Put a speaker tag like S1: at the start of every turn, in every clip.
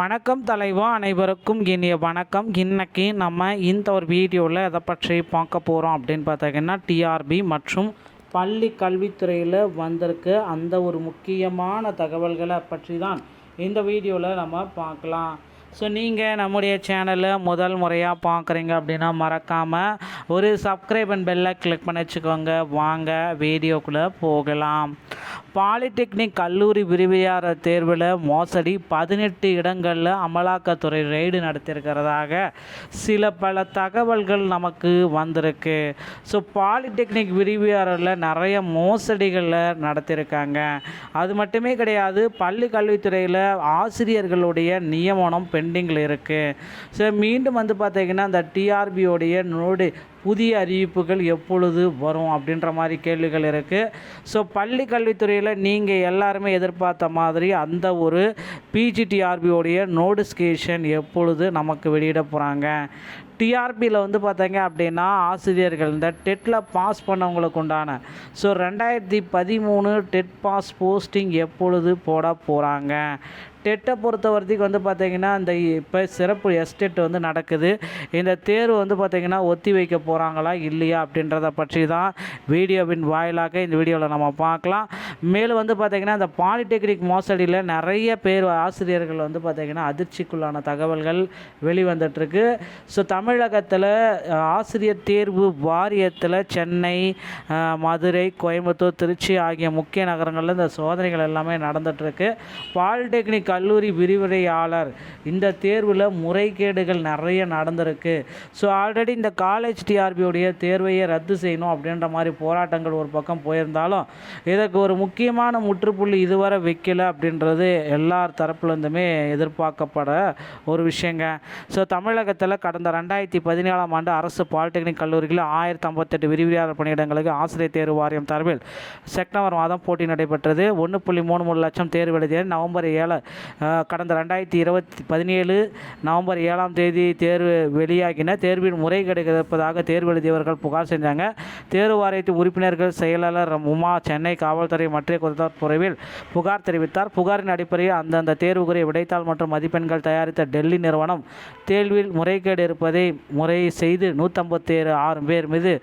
S1: வணக்கம் தலைவா, அனைவருக்கும் இனிய வணக்கம். இன்னைக்கு நம்ம இந்த ஒரு வீடியோவில் எதை பற்றி பார்க்க போகிறோம் அப்படின்னு பார்த்தீங்கன்னா, டிஆர்பி மற்றும் பள்ளி கல்வித்துறையில் வந்திருக்கு அந்த ஒரு முக்கியமான தகவல்களை பற்றி தான் இந்த வீடியோவில் நம்ம பார்க்கலாம். ஸோ நீங்கள் நம்முடைய சேனலில் முதல் முறையாக பார்க்குறீங்க அப்படின்னா மறக்காமல் ஒரு சப்ஸ்கிரைப் அண்ட் பெல்லை கிளிக் பண்ணி வச்சுக்கோங்க. வாங்க வீடியோக்குள்ளே போகலாம். பாலிடெக்னிக் கல்லூரி விரிவியாளர் தேர்வில் மோசடி 18 இடங்களில் அமலாக்கத்துறை ரெய்டு நடத்தியிருக்கிறதாக பல தகவல்கள் நமக்கு வந்திருக்கு. ஸோ பாலிடெக்னிக் விரிவியாளரில் நிறைய மோசடிகளில் நடத்தியிருக்காங்க. அது மட்டுமே கிடையாது, பள்ளி கல்வித்துறையில் ஆசிரியர்களுடைய நியமனம் பெண்டிங்கில் இருக்குது. ஸோ மீண்டும் பார்த்திங்கன்னா இந்த டிஆர்பியோடைய புதிய அறிவிப்புகள் எப்பொழுது வரும் அப்படின்ற மாதிரி கேள்விகள் இருக்குது. ஸோ பள்ளி கல்வித்துறையில் நீங்கள் எல்லாருமே எதிர்பார்த்த மாதிரி அந்த ஒரு பிஜிடிஆர்பியோடைய நோட்டிஃபிகேஷன் எப்பொழுது நமக்கு வெளியிட போகிறாங்க. டிஆர்பியில் பார்த்தீங்க அப்படின்னா ஆசிரியர்கள் இந்த டெட்டில் பாஸ் பண்ணவங்களுக்கு உண்டான 2013 டெட் பாஸ் போஸ்டிங் எப்பொழுது போட போகிறாங்க. டெட்டை பொறுத்த வரைக்கும் பார்த்திங்கன்னா இந்த இப்போ சிறப்பு எஸ்டெட் நடக்குது. இந்த தேர்வு பார்த்திங்கன்னா ஒத்தி வைக்க போகிறாங்களா இல்லையா அப்படின்றத பற்றி தான் வீடியோவின் வாயிலாக இந்த வீடியோவில் நம்ம பார்க்கலாம். மேலும் பார்த்திங்கன்னா இந்த பாலிடெக்னிக் மோசடியில் நிறைய பேர் ஆசிரியர்கள் பார்த்திங்கன்னா அதிர்ச்சிக்குள்ளான தகவல்கள் வெளிவந்துட்டுருக்கு. ஸோ தமிழகத்தில் ஆசிரியர் தேர்வு வாரியத்தில் சென்னை, மதுரை, கோயம்புத்தூர், திருச்சி ஆகிய முக்கிய நகரங்களில் இந்த சோதனைகள் எல்லாமே நடந்துகிட்ருக்கு. பாலிடெக்னிக் கல்லூரி விரிவுரையாளர் இந்த தேர்வில் முறைகேடுகள் நிறைய நடந்திருக்கு. ஸோ ஆல்ரெடி இந்த காலேஜ் டிஆர்பியோடைய தேர்வையை ரத்து செய்யணும் அப்படின்ற மாதிரி போராட்டங்கள் ஒரு பக்கம் போயிருந்தாலும் இதற்கு ஒரு முக்கியமான முற்றுப்புள்ளி இதுவரை வைக்கல அப்படின்றது எல்லார் தரப்புலேருந்துமே எதிர்பார்க்கப்பட ஒரு விஷயங்க. ஸோ தமிழகத்தில் கடந்த 2017 ஆண்டு அரசு பாலிடெக்னிக் கல்லூரிகளில் 1058 விரிவுரையாளர் பணியிடங்களுக்கு ஆசிரியர் தேர்வு வாரியம் சார்பில் செப்டம்பர் மாதம் போட்டி நடைபெற்றது. 1.33 லட்சம் தேர்வு எழுதிய நவம்பர் 7 கடந்த 2017 நவம்பர் 7ஆம் தேதி தேர்வு வெளியாகின. தேர்வில் முறைகேடு இருப்பதாக தேர்வு எழுதியவர்கள் புகார் செஞ்சாங்க. தேர்வு வாரியத்தின் உறுப்பினர்கள் செயலாளர் உமா சென்னை காவல்துறை மற்ற குற்றப்பிரிவில் புகார் தெரிவித்தார். புகாரின் அடிப்படையில் அந்தந்த தேர்வுக்குரிய விடைத்தாள் மற்றும் மதிப்பெண்கள் தயாரித்த டெல்லி நிறுவனம் தேர்வில் முறைகேடு இருப்பதை முறை செய்து 156 பேர் மீது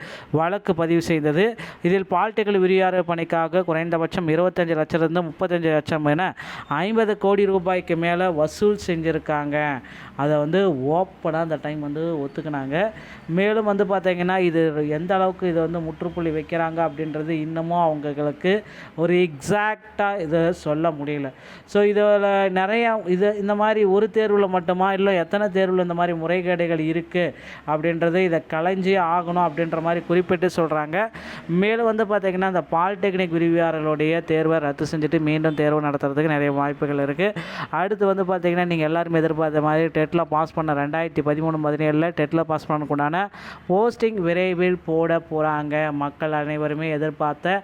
S1: வழக்கு பதிவு செய்தது. இதில் பாலிடெக்னிக் விரிவாளர் பணிக்காக குறைந்தபட்சம் 25 லட்சத்திலிருந்து 35 லட்சம் என 50 கோடி ரூபாய்க்கு மேலே வசூல் செஞ்சுருக்காங்க. அதை ஓப்பனாக அந்த டைம் ஒத்துக்கினாங்க. மேலும் பார்த்திங்கன்னா இது எந்த அளவுக்கு இதை முற்றுப்புள்ளி வைக்கிறாங்க அப்படின்றது இன்னமும் அவங்களுக்கு ஒரு எக்ஸாக்டாக இதை சொல்ல முடியல. ஸோ இதில் நிறையா இந்த மாதிரி ஒரு தேர்வில் மட்டுமா இல்லை எத்தனை தேர்வில் இந்த மாதிரி முறைகேடுகள் இருக்குது அப்படின்றது இதை களைஞ்சி ஆகணும் அப்படின்ற மாதிரி குறிப்பிட்டு சொல்கிறாங்க. மேலும் பார்த்திங்கன்னா இந்த பாலிடெக்னிக் விரிவியாளர்களுடைய தேர்வை ரத்து செஞ்சுட்டு மீண்டும் தேர்வு நடத்துறதுக்கு நிறைய வாய்ப்புகள் இருக்குது. அடுத்து பார்த்திங்கன்னா நீங்கள் எல்லாருமே எதிர்பார்த்த மாதிரி டெட்டில் பாஸ் பண்ண 2013-17 டெட்டில் பாஸ் பண்ணக்குண்டான போஸ்டிங் விரைவில் போட போகிறாங்க. மக்கள் அனைவருமே எதிர்பார்த்த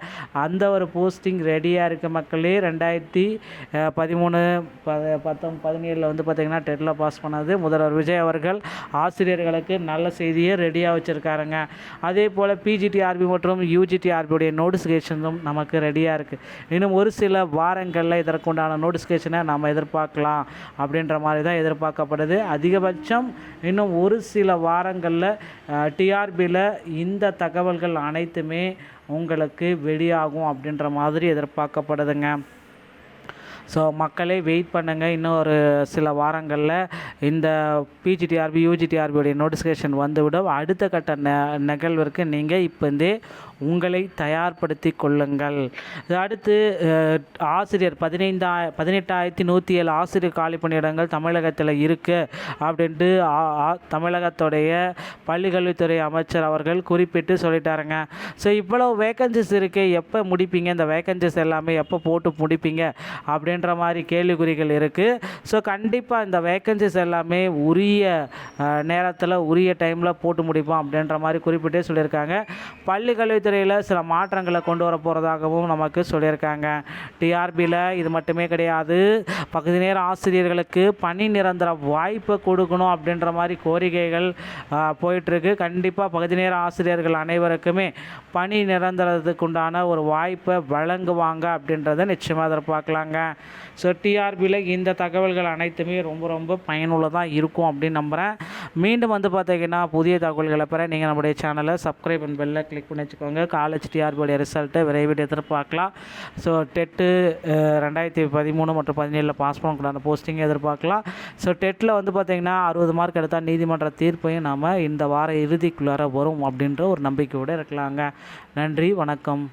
S1: அந்த ஒரு போஸ்டிங் ரெடியாக இருக்க மக்களே. 2013-17 பார்த்திங்கன்னா டெட்டில் பாஸ் பண்ணது முதல்வர் விஜய் அவர்கள் ஆசிரியர்களுக்கு நல்ல செய்தியை ரெடியாக வச்சுருக்காருங்க. அதே போல் பிஜிடிஆர்பி மற்றும் யூஜிடிஆர்பியுடைய நோட்டிஃபிகேஷனும் நமக்கு ரெடியாக இருக்குது. இன்னும் ஒரு சில வாரங்களில் இதற்குண்டான நோட்டிஃபிகேஷனை நம்ம எதிர்பார்க்கலாம் அப்படின்ற மாதிரி தான் எதிர்பார்க்கப்படுது. அதிகபட்சம் இன்னும் ஒரு சில வாரங்களில் டிஆர்பியில் இந்த தகவல்கள் அனைத்துமே உங்களுக்கு வெளியாகும் அப்படின்ற மாதிரி எதிர்பார்க்கப்படுதுங்க. ஸோ மக்களே வெயிட் பண்ணுங்கள். இன்னும் ஒரு சில வாரங்களில் இந்த பிஜிடிஆர்பி யூஜிடிஆர்பியோடைய நோட்டிஃபிகேஷன் வந்துவிடும். அடுத்த கட்ட நிகழ்விற்கு நீங்கள் இப்போந்தே உங்களை தயார்படுத்தி கொள்ளுங்கள். அடுத்து ஆசிரியர் 18,107 ஆசிரியர் காலி பணியிடங்கள் தமிழகத்தில் இருக்குது அப்படின்ட்டு தமிழகத்துடைய பள்ளிக்கல்வித்துறை அமைச்சர் அவர்கள் குறிப்பிட்டு சொல்லிட்டாருங்க. ஸோ இவ்வளோ வேக்கன்சிஸ் இருக்குது, எப்போ முடிப்பீங்க, இந்த வேக்கன்சிஸ் எல்லாமே எப்போ போட்டு முடிப்பீங்க அப்படின்ற மாதிரி கேள்விக்குறிகள் இருக்குது. ஸோ கண்டிப்பாக இந்த வேக்கன்சிஸ் எல்லாமே உரிய நேரத்தில் உரிய டைமில் போட்டு முடிப்போம் அப்படின்ற மாதிரி குறிப்பிட்டே சொல்லியிருக்காங்க. பள்ளிக்கல்வித்துறை கல்வித்துறையில் சில மாற்றங்களை கொண்டு வர போகிறதாகவும் நமக்கு சொல்லியிருக்காங்க. டிஆர்பியில் இது மட்டுமே கிடையாது, பகுதி நேர ஆசிரியர்களுக்கு பணி நிரந்தர வாய்ப்பை கொடுக்கணும் அப்படின்ற மாதிரி கோரிக்கைகள் போயிட்டுருக்கு. கண்டிப்பாக பகுதி நேர ஆசிரியர்கள் அனைவருக்குமே பணி நிரந்தரத்துக்கு உண்டான ஒரு வாய்ப்பை வழங்குவாங்க அப்படின்றத நிச்சயமாக எதிர்பார்க்கலாங்க. ஸோ டிஆர்பியில் இந்த தகவல்கள் அனைத்துமே ரொம்ப ரொம்ப பயனுள்ளதாக இருக்கும் அப்படின்னு நம்புகிறேன். மீண்டும் பார்த்தீங்கன்னா புதிய தகவல்களை பெற நீங்கள் நம்முடைய சேனலை சப்ஸ்கிரைப் அண்ட் பெல்லை கிளிக் பண்ணி வச்சுக்கோங்க. காலேஜ் டிஆர்பியோடைய ரிசல்ட்டை விரைவில் எதிர்பார்க்கலாம். ஸோ டெட்டு 2013 மற்றும் 17 பாஸ் பண்ணக்கூடாத போஸ்டிங் எதிர்பார்க்கலாம். ஸோ டெட்டில் பார்த்தீங்கன்னா 60 மார்க் எடுத்தால் நீதிமன்ற தீர்ப்பையும் நாம் இந்த வார இறுதிக்குள்ளார வரும் அப்படின்ற ஒரு நம்பிக்கையோடு இருக்கலாங்க. நன்றி, வணக்கம்.